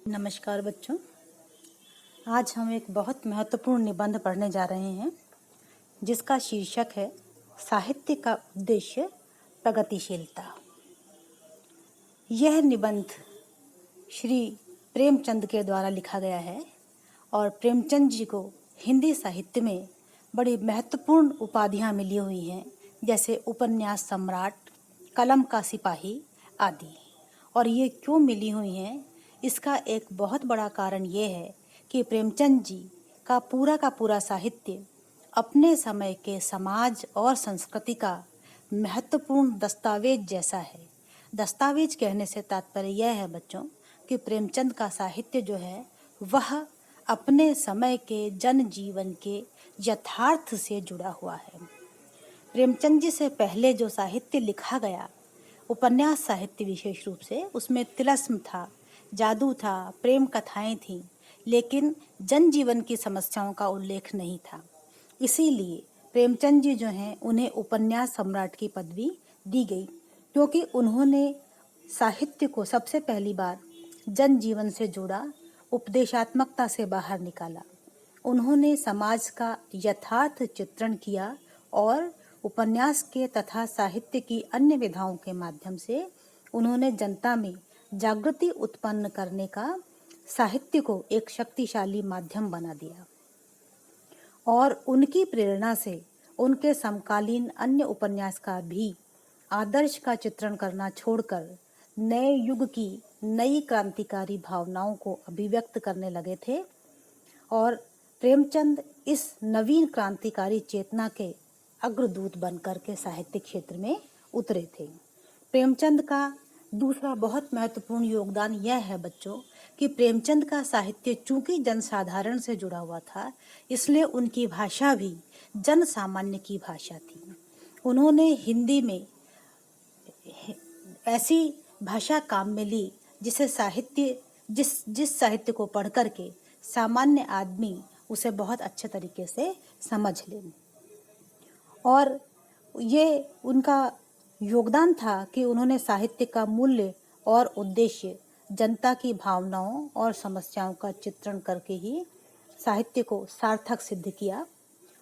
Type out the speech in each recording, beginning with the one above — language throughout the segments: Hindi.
नमस्कार बच्चों। आज हम एक बहुत महत्वपूर्ण निबंध पढ़ने जा रहे हैं जिसका शीर्षक है साहित्य का उद्देश्य प्रगतिशीलता। यह निबंध श्री प्रेमचंद के द्वारा लिखा गया है और प्रेमचंद जी को हिंदी साहित्य में बड़ी महत्वपूर्ण उपाधियां मिली हुई हैं, जैसे उपन्यास सम्राट, कलम का सिपाही आदि। और ये क्यों मिली हुई हैं, इसका एक बहुत बड़ा कारण ये है कि प्रेमचंद जी का पूरा साहित्य अपने समय के समाज और संस्कृति का महत्वपूर्ण दस्तावेज जैसा है। दस्तावेज कहने से तात्पर्य यह है बच्चों कि प्रेमचंद का साहित्य जो है वह अपने समय के जनजीवन के यथार्थ से जुड़ा हुआ है। प्रेमचंद जी से पहले जो साहित्य लिखा गया, उपन्यास साहित्य विशेष रूप से, उसमें तिलस्म था, जादू था, प्रेम कथाएं थीं, लेकिन जनजीवन की समस्याओं का उल्लेख नहीं था। इसीलिए प्रेमचंद जी जो हैं उन्हें उपन्यास सम्राट की पदवी दी गई, क्योंकि उन्होंने साहित्य को सबसे पहली बार जनजीवन से जोड़ा, उपदेशात्मकता से बाहर निकाला। उन्होंने समाज का यथार्थ चित्रण किया और उपन्यास के तथा साहित्य की अन्य विधाओं के माध्यम से उन्होंने जनता में जागृति उत्पन्न करने का साहित्य को एक शक्तिशाली माध्यम बना दिया। और उनकी प्रेरणा से उनके समकालीन अन्य उपन्यासकार भी आदर्श का चित्रण करना छोड़कर नए युग की नई क्रांतिकारी भावनाओं को अभिव्यक्त करने लगे थे। और प्रेमचंद इस नवीन क्रांतिकारी चेतना के अग्रदूत बनकर के साहित्य क्षेत्र में उतरे थे। प्रेमचंद का दूसरा बहुत महत्वपूर्ण योगदान यह है बच्चों कि प्रेमचंद का साहित्य चूंकि जनसाधारण से जुड़ा हुआ था, इसलिए उनकी भाषा भी जन सामान्य की भाषा थी। उन्होंने हिंदी में ऐसी भाषा काम में ली जिसे जिस साहित्य को पढ़ करके सामान्य आदमी उसे बहुत अच्छे तरीके से समझ ले। और ये उनका योगदान था कि उन्होंने साहित्य का मूल्य और उद्देश्य जनता की भावनाओं और समस्याओं का चित्रण करके ही साहित्य को सार्थक सिद्ध किया।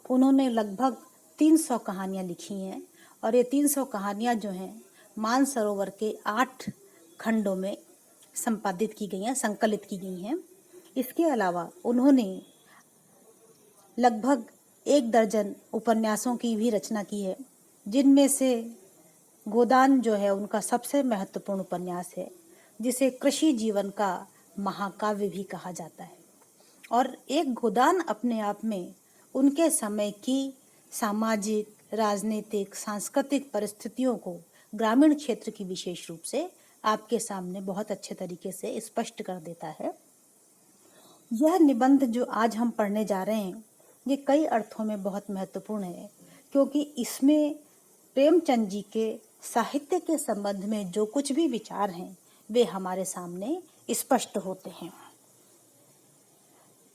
उन्होंने लगभग 300 कहानियाँ लिखी हैं और ये 300 कहानियाँ जो हैं मानसरोवर के 8 खंडों में संपादित की गई हैं, संकलित की गई हैं। इसके अलावा उन्होंने लगभग 1 दर्जन उपन्यासों की भी रचना की है, जिनमें से गोदान जो है उनका सबसे महत्वपूर्ण उपन्यास है, जिसे कृषि जीवन का महाकाव्य भी कहा जाता है। और एक गोदान अपने आप में उनके समय की सामाजिक, राजनीतिक, सांस्कृतिक परिस्थितियों को ग्रामीण क्षेत्र की विशेष रूप से आपके सामने बहुत अच्छे तरीके से स्पष्ट कर देता है। यह निबंध जो आज हम पढ़ने जा रहे हैं ये कई अर्थों में बहुत महत्वपूर्ण है, क्योंकि इसमें प्रेमचंद जी के साहित्य के संबंध में जो कुछ भी विचार हैं वे हमारे सामने स्पष्ट होते हैं।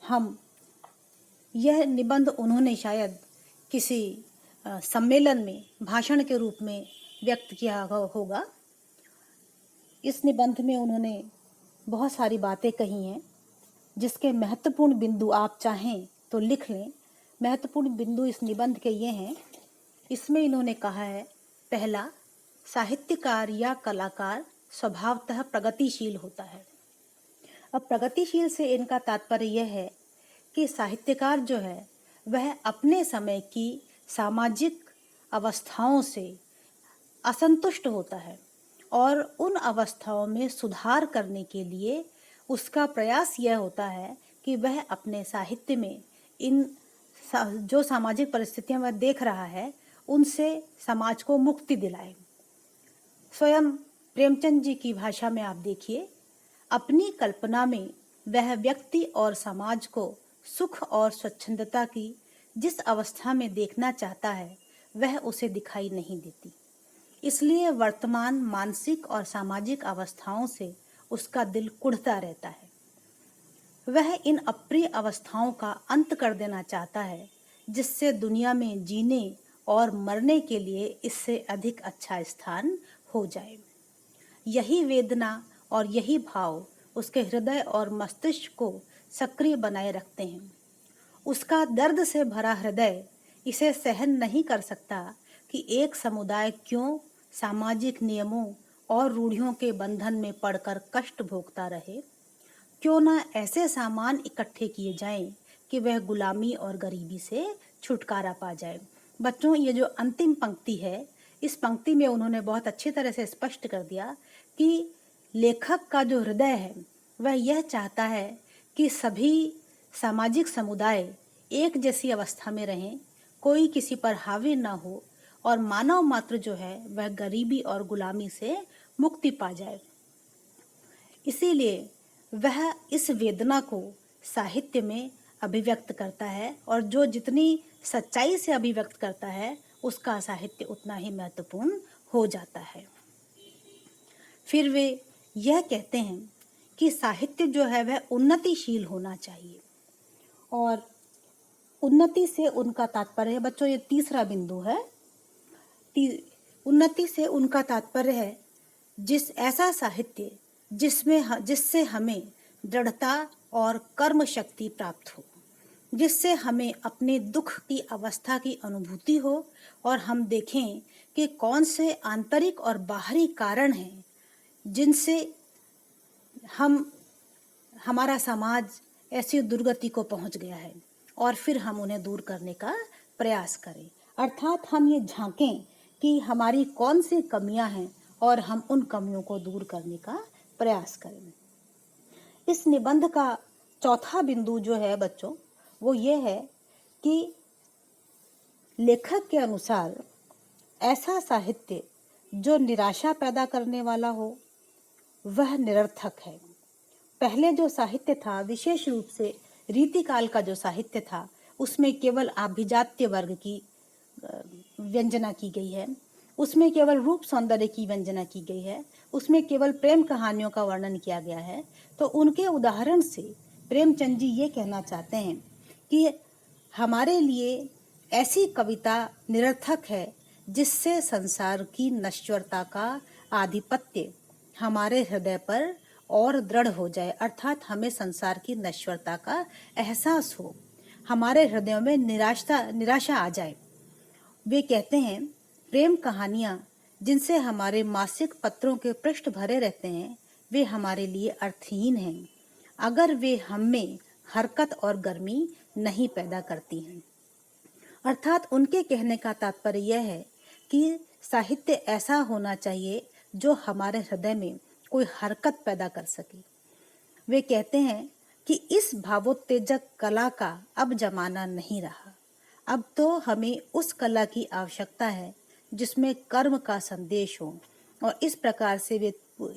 हम यह निबंध उन्होंने शायद किसी सम्मेलन में भाषण के रूप में व्यक्त किया होगा। इस निबंध में उन्होंने बहुत सारी बातें कही हैं, जिसके महत्वपूर्ण बिंदु आप चाहें तो लिख लें। महत्वपूर्ण बिंदु इस निबंध के ये हैं। इसमें इन्होंने कहा है, पहला, साहित्यकार या कलाकार स्वभावतः प्रगतिशील होता है। अब प्रगतिशील से इनका तात्पर्य यह है कि साहित्यकार जो है वह अपने समय की सामाजिक अवस्थाओं से असंतुष्ट होता है और उन अवस्थाओं में सुधार करने के लिए उसका प्रयास यह होता है कि वह अपने साहित्य में इन जो सामाजिक परिस्थितियां वह देख रहा है उनसे समाज को मुक्ति दिलाए। स्वयं प्रेमचंद जी की भाषा में आप देखिए, अपनी कल्पना में वह व्यक्ति और समाज को सुख और स्वच्छंदता की जिस अवस्था में देखना चाहता है वह उसे दिखाई नहीं देती। इसलिए वर्तमान मानसिक और सामाजिक अवस्थाओं से उसका दिल कुढ़ता रहता है। वह इन अप्रिय अवस्थाओं का अंत कर देना चाहता है, जिससे दुनिया में जीने और मरने के लिए इससे अधिक अच्छा स्थान हो जाए। यही वेदना और यही भाव उसके हृदय और मस्तिष्क को सक्रिय बनाए रखते हैं। उसका दर्द से भरा हृदय इसे सहन नहीं कर सकता कि एक समुदाय क्यों सामाजिक नियमों और रूढ़ियों के बंधन में पड़कर कष्ट भोगता रहे। क्यों ना ऐसे सामान इकट्ठे किए जाएं कि वह गुलामी और गरीबी से छुटकारा पा जाए। बच्चों, ये जो अंतिम पंक्ति है, इस पंक्ति में उन्होंने बहुत अच्छी तरह से स्पष्ट कर दिया कि लेखक का जो हृदय है वह यह चाहता है कि सभी सामाजिक समुदाय एक जैसी अवस्था में रहें, कोई किसी पर हावी ना हो और मानव मात्र जो है वह गरीबी और गुलामी से मुक्ति पा जाए। इसीलिए वह इस वेदना को साहित्य में अभिव्यक्त करता है और जो जितनी सच्चाई से अभिव्यक्त करता है उसका साहित्य उतना ही महत्वपूर्ण हो जाता है। फिर वे यह कहते हैं कि साहित्य जो है वह उन्नतिशील होना चाहिए और उन्नति से उनका तात्पर्य है, बच्चों ये तीसरा बिंदु है, उन्नति से उनका तात्पर्य है ऐसा साहित्य जिससे हमें दृढ़ता और कर्म शक्ति प्राप्त हो, जिससे हमें अपने दुख की अवस्था की अनुभूति हो और हम देखें कि कौन से आंतरिक और बाहरी कारण हैं जिनसे हमारा समाज ऐसी दुर्गति को पहुंच गया है और फिर हम उन्हें दूर करने का प्रयास करें। अर्थात हम ये झांकें कि हमारी कौन सी कमियां हैं और हम उन कमियों को दूर करने का प्रयास करें। इस निबंध का चौथा बिंदु जो है बच्चों वो ये है कि लेखक के अनुसार ऐसा साहित्य जो निराशा पैदा करने वाला हो वह निरर्थक है। पहले जो साहित्य था, विशेष रूप से रीतिकाल का जो साहित्य था, उसमें केवल आभिजात्य वर्ग की व्यंजना की गई है, उसमें केवल रूप सौंदर्य की व्यंजना की गई है, उसमें केवल प्रेम कहानियों का वर्णन किया गया है। तो उनके उदाहरण से प्रेमचंद जी ये कहना चाहते हैं कि हमारे लिए ऐसी कविता निरर्थक है जिससे संसार की नश्वरता का आधिपत्य हमारे हृदय पर और दृढ़ हो जाए, अर्थात हमें संसार की नश्वरता का एहसास हो, हमारे हृदयों में निराशा आ जाए। वे कहते हैं प्रेम कहानियाँ जिनसे हमारे मासिक पत्रों के पृष्ठ भरे रहते हैं वे हमारे लिए अर्थहीन हैं अगर वे हम में हरकत और गर्मी नहीं पैदा करती हैं। अर्थात उनके कहने का तात्पर्य यह है कि साहित्य ऐसा होना चाहिए जो हमारे हृदय में कोई हरकत पैदा कर सके। वे कहते हैं कि इस भावोत्तेजक कला का अब जमाना नहीं रहा, अब तो हमें उस कला की आवश्यकता है जिसमें कर्म का संदेश हो। और इस प्रकार से वे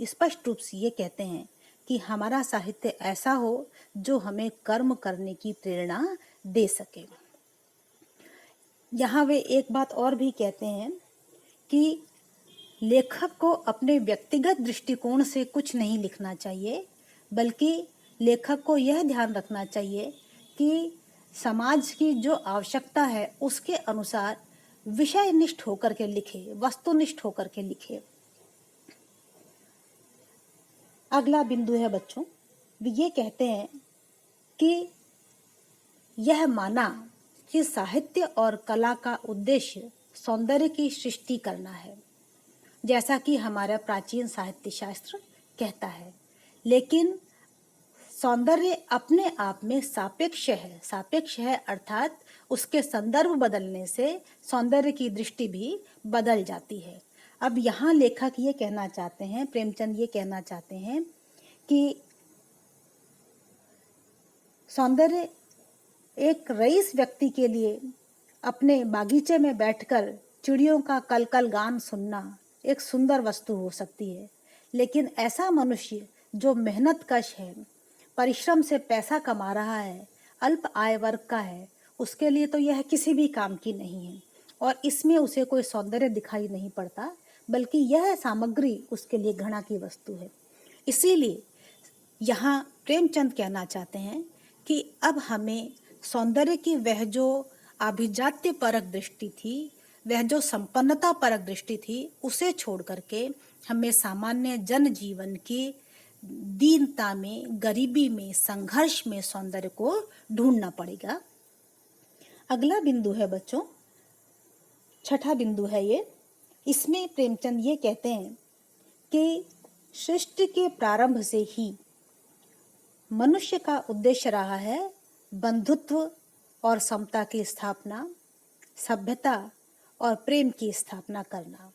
स्पष्ट रूप से ये कहते हैं कि हमारा साहित्य ऐसा हो जो हमें कर्म करने की प्रेरणा दे सके। यहाँ वे एक बात और भी कहते हैं कि लेखक को अपने व्यक्तिगत दृष्टिकोण से कुछ नहीं लिखना चाहिए, बल्कि लेखक को यह ध्यान रखना चाहिए कि समाज की जो आवश्यकता है उसके अनुसार विषयनिष्ठ होकर के लिखे, वस्तुनिष्ठ होकर के लिखे। अगला बिंदु है बच्चों, ये कहते हैं कि यह माना कि साहित्य और कला का उद्देश्य सौंदर्य की सृष्टि करना है, जैसा कि हमारा प्राचीन साहित्य शास्त्र कहता है, लेकिन सौंदर्य अपने आप में सापेक्ष है अर्थात उसके संदर्भ बदलने से सौंदर्य की दृष्टि भी बदल जाती है। अब यहाँ लेखक ये कहना चाहते हैं, प्रेमचंद ये कहना चाहते हैं कि सौंदर्य एक रईस व्यक्ति के लिए अपने बागीचे में बैठकर चिड़ियों का कलकल गान सुनना एक सुंदर वस्तु हो सकती है, लेकिन ऐसा मनुष्य जो मेहनतकश है, परिश्रम से पैसा कमा रहा है, अल्प आय वर्ग का है, उसके लिए तो यह किसी भी काम की नहीं है और इसमें उसे कोई सौंदर्य दिखाई नहीं पड़ता, बल्कि यह सामग्री उसके लिए घृणा की वस्तु है। इसीलिए यहाँ प्रेमचंद कहना चाहते हैं कि अब हमें सौंदर्य की वह जो आभिजात्य परक दृष्टि थी, वह जो संपन्नता परक दृष्टि थी, उसे छोड़ करके हमें सामान्य जन जीवन की दीनता में, गरीबी में, संघर्ष में सौंदर्य को ढूंढना पड़ेगा। अगला बिंदु है बच्चों, छठा बिंदु है ये। इसमें प्रेमचंद ये कहते हैं कि सृष्टि के प्रारंभ से ही मनुष्य का उद्देश्य रहा है बंधुत्व और समता की स्थापना, सभ्यता और प्रेम की स्थापना करना।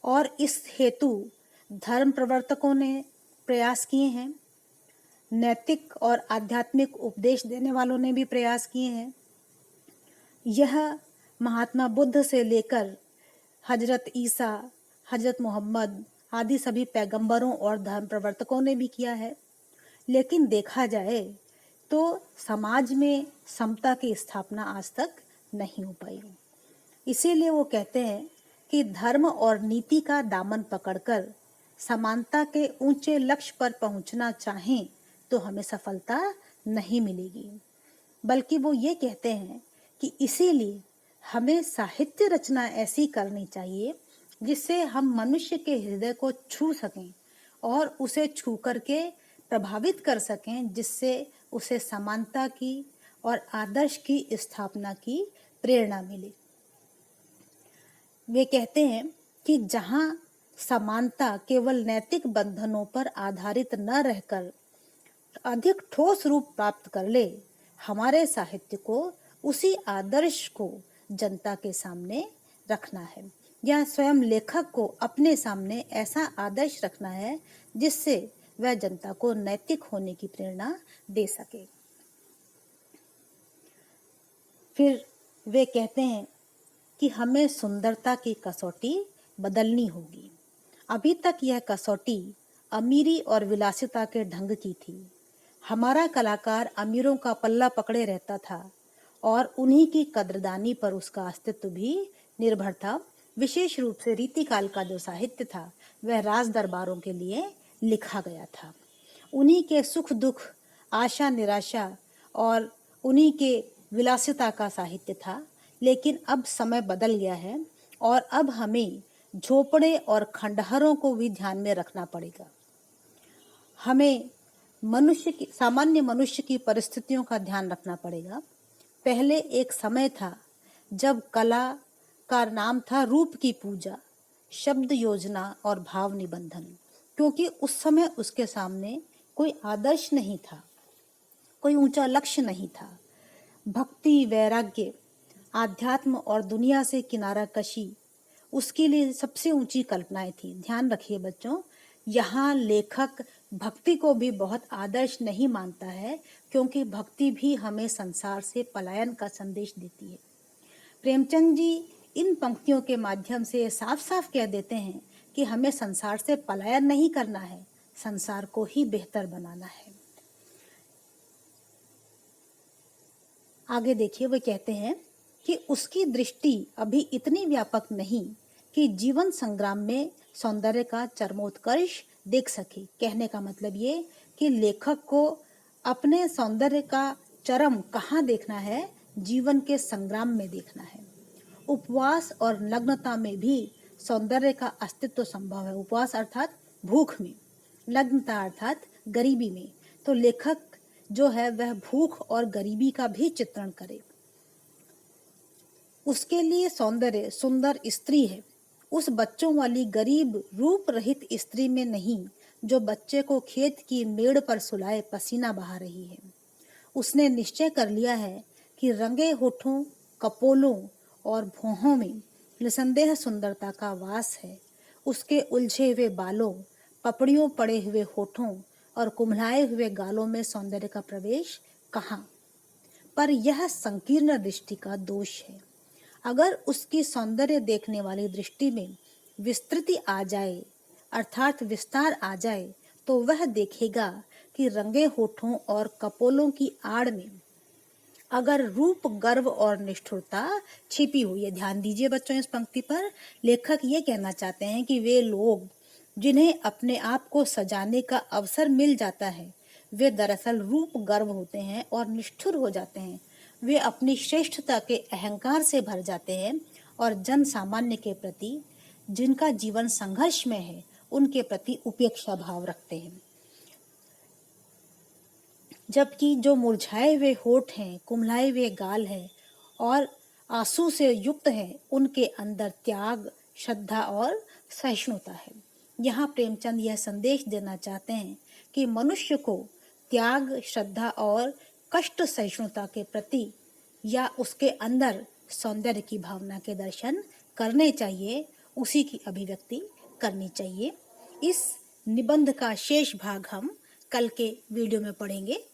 और इस हेतु धर्म प्रवर्तकों ने प्रयास किए हैं, नैतिक और आध्यात्मिक उपदेश देने वालों ने भी प्रयास किए हैं। यह महात्मा बुद्ध से लेकर हजरत ईसा, हजरत मोहम्मद आदि सभी पैगंबरों और धर्म प्रवर्तकों ने भी किया है। लेकिन देखा जाए तो समाज में समता की स्थापना आज तक नहीं हो पाई। इसीलिए वो कहते हैं कि धर्म और नीति का दामन पकड़कर समानता के ऊंचे लक्ष्य पर पहुंचना चाहें तो हमें सफलता नहीं मिलेगी। बल्कि वो ये कहते हैं कि इसीलिए हमें साहित्य रचना ऐसी करनी चाहिए जिससे हम मनुष्य के हृदय को छू सकें और उसे छू करके प्रभावित कर सकें, जिससे उसे समानता की और आदर्श की स्थापना की प्रेरणा मिले। वे कहते हैं कि जहां समानता केवल नैतिक बंधनों पर आधारित न रहकर अधिक ठोस रूप प्राप्त कर ले, हमारे साहित्य को उसी आदर्श को जनता के सामने रखना है, या स्वयं लेखक को अपने सामने ऐसा आदर्श रखना है जिससे वह जनता को नैतिक होने की प्रेरणा दे सके। फिर वे कहते हैं कि हमें सुंदरता की कसौटी बदलनी होगी। अभी तक यह कसौटी अमीरी और विलासिता के ढंग की थी। हमारा कलाकार अमीरों का पल्ला पकड़े रहता था और उन्हीं की कद्रदानी पर उसका अस्तित्व भी निर्भर था। विशेष रूप से रीतिकाल का जो साहित्य था वह राज दरबारों के लिए लिखा गया था। उन्हीं के सुख दुख, आशा निराशा और उन्हीं के विलासिता का साहित्य था। लेकिन अब समय बदल गया है और अब हमें झोपड़े और खंडहरों को भी ध्यान में रखना पड़ेगा। हमें सामान्य मनुष्य की परिस्थितियों का ध्यान रखना पड़ेगा। पहले एक समय था जब कला का नाम था रूप की पूजा, शब्द योजना और भाव निबंधन, क्योंकि उस समय उसके सामने कोई आदर्श नहीं था, कोई ऊंचा लक्ष्य नहीं था। भक्ति, वैराग्य, आध्यात्म और दुनिया से किनारा कशी उसके लिए सबसे ऊंची कल्पनाएं थी। ध्यान रखिए बच्चों, यहाँ लेखक भक्ति को भी बहुत आदर्श नहीं मानता है, क्योंकि भक्ति भी हमें संसार से पलायन का संदेश देती है। प्रेमचंद जी इन पंक्तियों के माध्यम से साफ साफ कह देते हैं कि हमें संसार से पलायन नहीं करना है, संसार को ही बेहतर बनाना है। आगे देखिए, वो कहते हैं कि उसकी दृष्टि अभी इतनी व्यापक नहीं कि जीवन संग्राम में सौंदर्य का चरमोत्कर्ष देख सके। कहने का मतलब ये कि लेखक को अपने सौंदर्य का चरम कहाँ देखना है, जीवन के संग्राम में देखना है। उपवास और नग्नता में भी सौंदर्य का अस्तित्व संभव है। उपवास अर्थात भूख में, नग्नता अर्थात गरीबी में। तो लेखक जो है वह भूख और गरीबी का भी चित्रण करे। उसके लिए सौंदर्य सुंदर स्त्री है, उस बच्चों वाली गरीब रूप रहित स्त्री में नहीं जो बच्चे को खेत की मेड़ पर सुलाए पसीना बहा रही है। उसने निश्चय कर लिया है कि रंगे होठों, कपोलों और भौहों में निसंदेह सुंदरता का वास है। उसके उलझे हुए बालों, पपड़ियों पड़े हुए होठों और कुम्हलाए हुए गालों में सौंदर्य का प्रवेश कहाँ? पर यह संकीर्ण दृष्टि का दोष है। अगर उसकी सौंदर्य देखने वाली दृष्टि में विस्तृति आ जाए, अर्थात विस्तार आ जाए, तो वह देखेगा कि रंगे होठों और कपोलों की आड़ में अगर रूप, गर्व और निष्ठुरता छिपी हुई है। ध्यान दीजिए बच्चों इस पंक्ति पर। लेखक ये कहना चाहते हैं कि वे लोग जिन्हें अपने आप को सजाने का अवसर मिल जाता है, वे दरअसल रूप गर्व होते हैं और निष्ठुर हो जाते हैं। वे अपनी श्रेष्ठता के अहंकार से भर जाते हैं और जन सामान्य के प्रति, जिनका जीवन संघर्ष में है, उनके प्रति उपेक्षा भाव रखते हैं। जबकि जो मुरझाए हुए होठ हैं, कुम्हलाए हुए गाल हैं और आंसू से युक्त हैं, उनके अंदर त्याग, श्रद्धा और सहिष्णुता है। यहाँ प्रेमचंद यह संदेश देना चाहते हैं कि मनुष्य को त्याग, श्रद्धा और कष्ट सहिष्णुता के प्रति या उसके अंदर सौंदर्य की भावना के दर्शन करने चाहिए, उसी की अभिव्यक्ति करनी चाहिए। इस निबंध का शेष भाग हम कल के वीडियो में पढ़ेंगे।